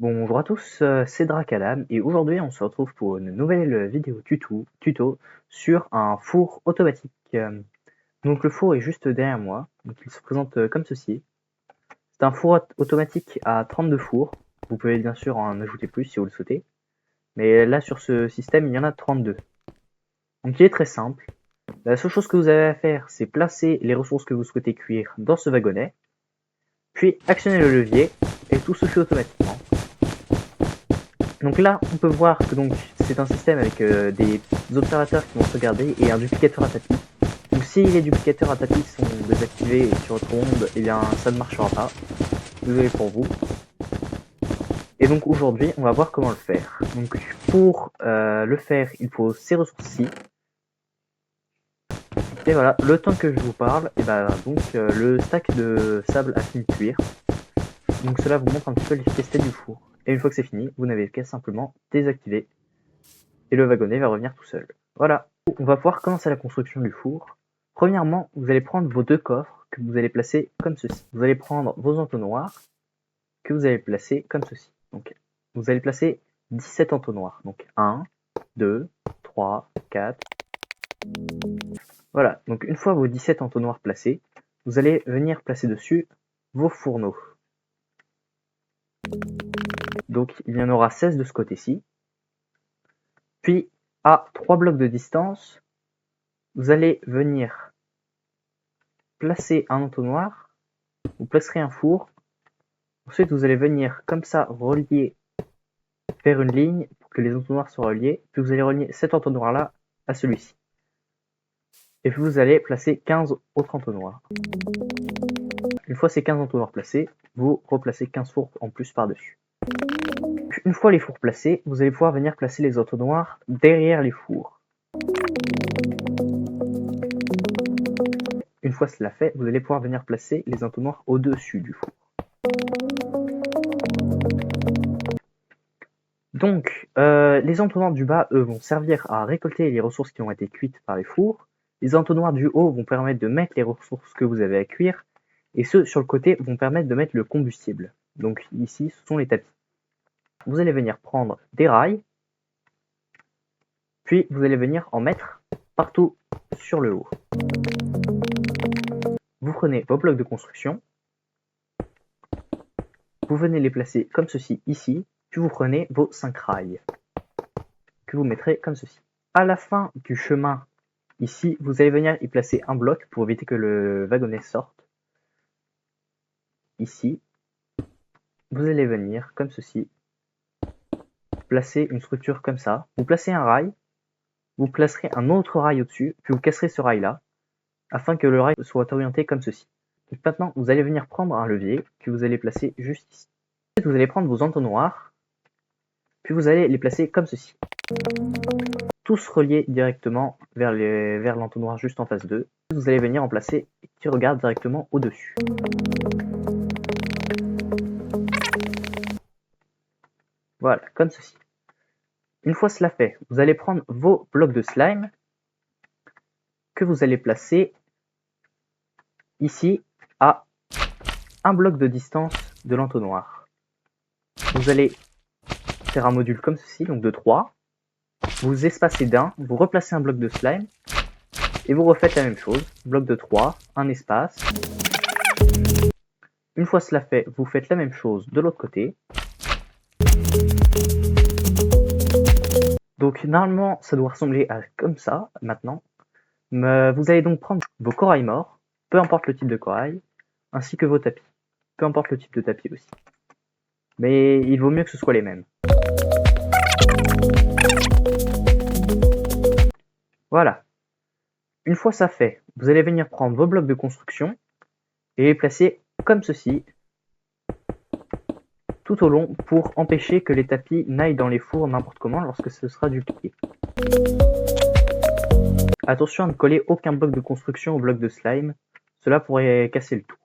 Bonjour à tous, c'est Dracadam et aujourd'hui on se retrouve pour une nouvelle vidéo tuto sur un four automatique. Donc le four est juste derrière moi, donc il se présente comme ceci. C'est un four automatique à 32 fours, vous pouvez bien sûr en ajouter plus si vous le souhaitez, mais là sur ce système il y en a 32. Donc il est très simple, la seule chose que vous avez à faire c'est placer les ressources que vous souhaitez cuire dans ce wagonnet, puis actionner le levier et tout se fait automatiquement. Donc là, on peut voir que donc c'est un système avec des observateurs qui vont se regarder et un duplicateur à tapis. Donc si les duplicateurs à tapis sont désactivés sur votre onde, eh bien ça ne marchera pas. Désolé pour vous. Et donc aujourd'hui, on va voir comment le faire. Donc pour le faire, il faut ces ressources-ci. Et voilà, le temps que je vous parle, et ben donc le stack de sable a fini de cuire. Donc cela vous montre un petit peu l'efficacité du four. Et une fois que c'est fini, vous n'avez qu'à simplement désactiver et le wagonnet va revenir tout seul. Voilà, on va pouvoir commencer la construction du four. Premièrement, vous allez prendre vos deux coffres que vous allez placer comme ceci. Vous allez prendre vos entonnoirs que vous allez placer comme ceci. Donc, vous allez placer 17 entonnoirs. Donc 1, 2, 3, 4. Voilà, donc une fois vos 17 entonnoirs placés, vous allez venir placer dessus vos fourneaux. Donc il y en aura 16 de ce côté-ci. Puis à 3 blocs de distance, vous allez venir placer un entonnoir, vous placerez un four, ensuite vous allez venir comme ça relier, faire une ligne pour que les entonnoirs soient reliés, puis vous allez relier cet entonnoir là à celui-ci. Et puis vous allez placer 15 autres entonnoirs. Une fois ces 15 entonnoirs placés, vous replacez 15 fours en plus par-dessus. Une fois les fours placés, vous allez pouvoir venir placer les entonnoirs derrière les fours. Une fois cela fait, vous allez pouvoir venir placer les entonnoirs au-dessus du four. Donc, les entonnoirs du bas, eux, vont servir à récolter les ressources qui ont été cuites par les fours. Les entonnoirs du haut vont permettre de mettre les ressources que vous avez à cuire. Et ceux sur le côté vont permettre de mettre le combustible. Donc ici, ce sont les tapis. Vous allez venir prendre des rails, puis vous allez venir en mettre partout sur le haut. Vous prenez vos blocs de construction, vous venez les placer comme ceci ici, puis vous prenez vos 5 rails, que vous mettrez comme ceci. À la fin du chemin, ici, vous allez venir y placer un bloc pour éviter que le wagonnet sorte. Ici, vous allez venir comme ceci, placer une structure comme ça. Vous placez un rail, vous placerez un autre rail au-dessus, puis vous casserez ce rail-là, afin que le rail soit orienté comme ceci. Donc maintenant, vous allez venir prendre un levier que vous allez placer juste ici. Ensuite, vous allez prendre vos entonnoirs, puis vous allez les placer comme ceci. Tous reliés directement vers l'entonnoir juste en face d'eux. Vous allez venir en placer qui regarde directement au-dessus. Voilà, comme ceci. Une fois cela fait, vous allez prendre vos blocs de slime que vous allez placer ici à un bloc de distance de l'entonnoir. Vous allez faire un module comme ceci, donc de 3. Vous espacez d'un, vous replacez un bloc de slime et vous refaites la même chose. Bloc de 3, un espace. Une fois cela fait, vous faites la même chose de l'autre côté. Donc normalement, ça doit ressembler à comme ça maintenant. Mais vous allez donc prendre vos corails morts, peu importe le type de corail, ainsi que vos tapis. Peu importe le type de tapis aussi. Mais il vaut mieux que ce soit les mêmes. Voilà. Une fois ça fait, vous allez venir prendre vos blocs de construction et les placer comme ceci, tout au long, pour empêcher que les tapis n'aillent dans les fours n'importe comment lorsque ce sera dupliqué. Attention à ne coller aucun bloc de construction au bloc de slime, cela pourrait casser le tout.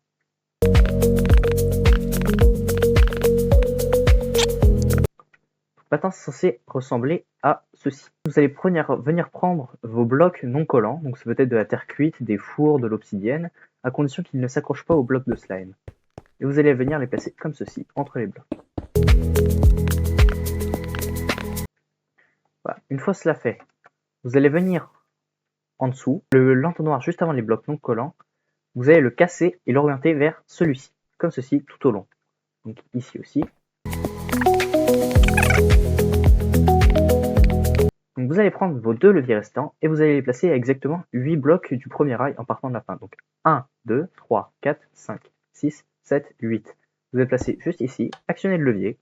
Maintenant, c'est censé ressembler à ceci. Vous allez venir prendre vos blocs non collants, donc c'est peut-être de la terre cuite, des fours, de l'obsidienne, à condition qu'ils ne s'accrochent pas au bloc de slime. Et vous allez venir les placer comme ceci, entre les blocs. Une fois cela fait, vous allez venir en dessous, l'entonnoir juste avant les blocs non collants, vous allez le casser et l'orienter vers celui-ci, comme ceci tout au long. Donc ici aussi. Donc vous allez prendre vos deux leviers restants et vous allez les placer à exactement 8 blocs du premier rail en partant de la fin. Donc 1, 2, 3, 4, 5, 6, 7, 8. Vous allez placer juste ici, actionnez le levier,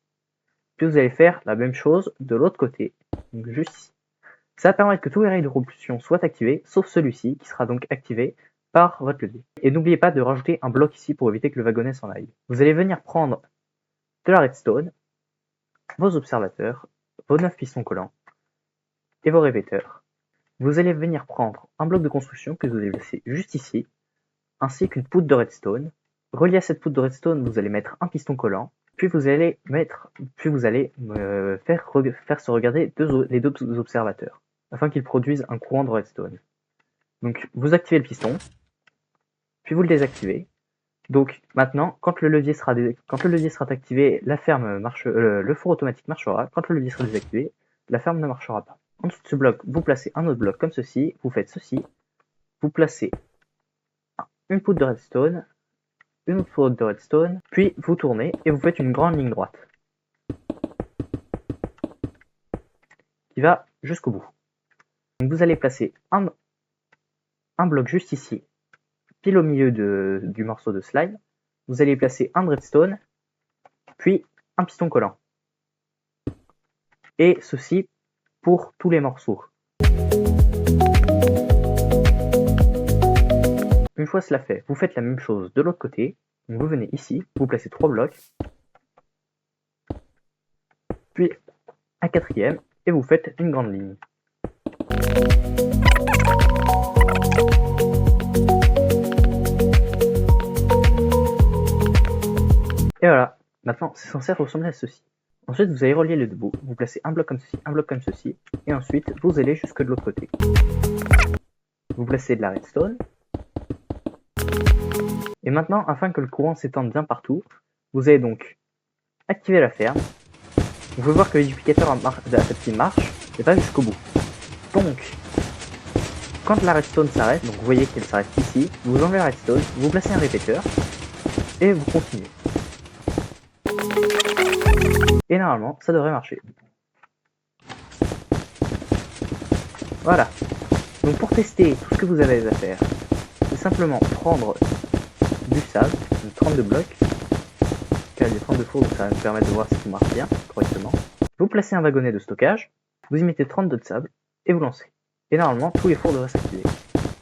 puis vous allez faire la même chose de l'autre côté, donc juste ici. Ça va permettre que tous les rails de propulsion soient activés, sauf celui-ci qui sera donc activé par votre levier. Et n'oubliez pas de rajouter un bloc ici pour éviter que le wagonnet s'en aille. Vous allez venir prendre de la redstone, vos observateurs, vos 9 pistons collants et vos répéteurs. Vous allez venir prendre un bloc de construction que vous allez laisser juste ici, ainsi qu'une poutre de redstone. Relié à cette poutre de redstone, vous allez mettre un piston collant, puis vous allez faire se regarder les deux observateurs, afin qu'ils produisent un courant de redstone. Donc vous activez le piston, puis vous le désactivez. Donc maintenant, quand le levier sera activé, le four automatique marchera. Quand le levier sera désactivé, la ferme ne marchera pas. En dessous de ce bloc, vous placez un autre bloc comme ceci, vous faites ceci, vous placez une poutre de redstone, une autre poutre de redstone, puis vous tournez et vous faites une grande ligne droite qui va jusqu'au bout. Donc vous allez placer un bloc juste ici, pile au milieu du morceau de slime. Vous allez placer un redstone, puis un piston collant. Et ceci pour tous les morceaux. Une fois cela fait, vous faites la même chose de l'autre côté. Donc vous venez ici, vous placez 3 blocs, puis un quatrième, et vous faites une grande ligne. Et voilà, maintenant c'est censé ressembler à ceci. Ensuite vous allez relier les deux bouts, vous placez un bloc comme ceci, un bloc comme ceci, et ensuite vous allez jusque de l'autre côté. Vous placez de la redstone. Et maintenant, afin que le courant s'étende bien partout, vous allez donc activer la ferme. Vous pouvez voir que l'éducateur adapté marche, mais pas jusqu'au bout. Donc, quand la redstone s'arrête, donc vous voyez qu'elle s'arrête ici, vous enlevez la redstone, vous placez un répéteur, et vous continuez. Et normalement, ça devrait marcher. Voilà. Donc pour tester tout ce que vous avez à faire, c'est simplement prendre du sable, une 32 blocs, car il y a 32 fours, donc ça va nous permettre de voir si tout marche bien, correctement. Vous placez un wagonnet de stockage, vous y mettez 32 de sable, et vous lancez. Et normalement, tous les fours devraient s'activer.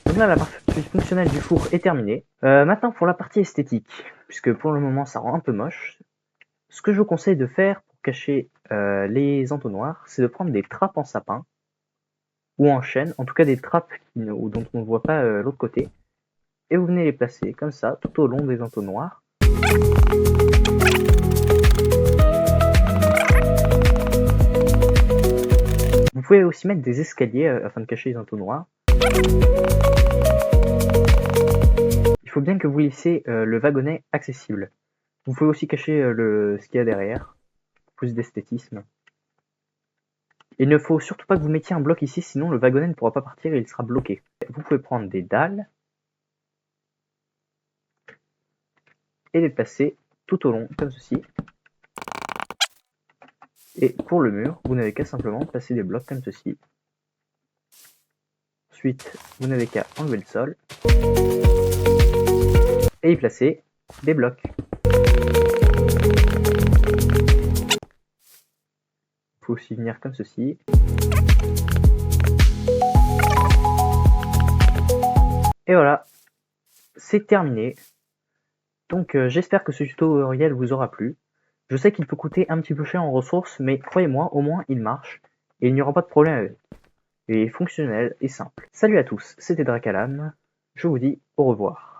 Donc là, la partie fonctionnelle du four est terminée. Maintenant, pour la partie esthétique, puisque pour le moment, ça rend un peu moche, ce que je vous conseille de faire pour cacher les entonnoirs, c'est de prendre des trappes en sapin, ou en chêne, en tout cas des trappes dont on ne voit pas l'autre côté, et vous venez les placer comme ça, tout au long des entonnoirs. Vous pouvez aussi mettre des escaliers afin de cacher les entonnoirs. Il faut bien que vous laissiez le wagonnet accessible. Vous pouvez aussi cacher ce qu'il y a derrière, pour plus d'esthétisme. Il ne faut surtout pas que vous mettiez un bloc ici, sinon le wagonnet ne pourra pas partir et il sera bloqué. Vous pouvez prendre des dalles et les placer tout au long, comme ceci. Et pour le mur, vous n'avez qu'à simplement placer des blocs comme ceci. Ensuite, vous n'avez qu'à enlever le sol et y placer des blocs. Il faut aussi venir comme ceci. Et voilà, c'est terminé. Donc j'espère que ce tutoriel vous aura plu. Je sais qu'il peut coûter un petit peu cher en ressources, mais croyez-moi, au moins il marche, et il n'y aura pas de problème avec. Il est fonctionnel et simple. Salut à tous, c'était Dracalam, je vous dis au revoir.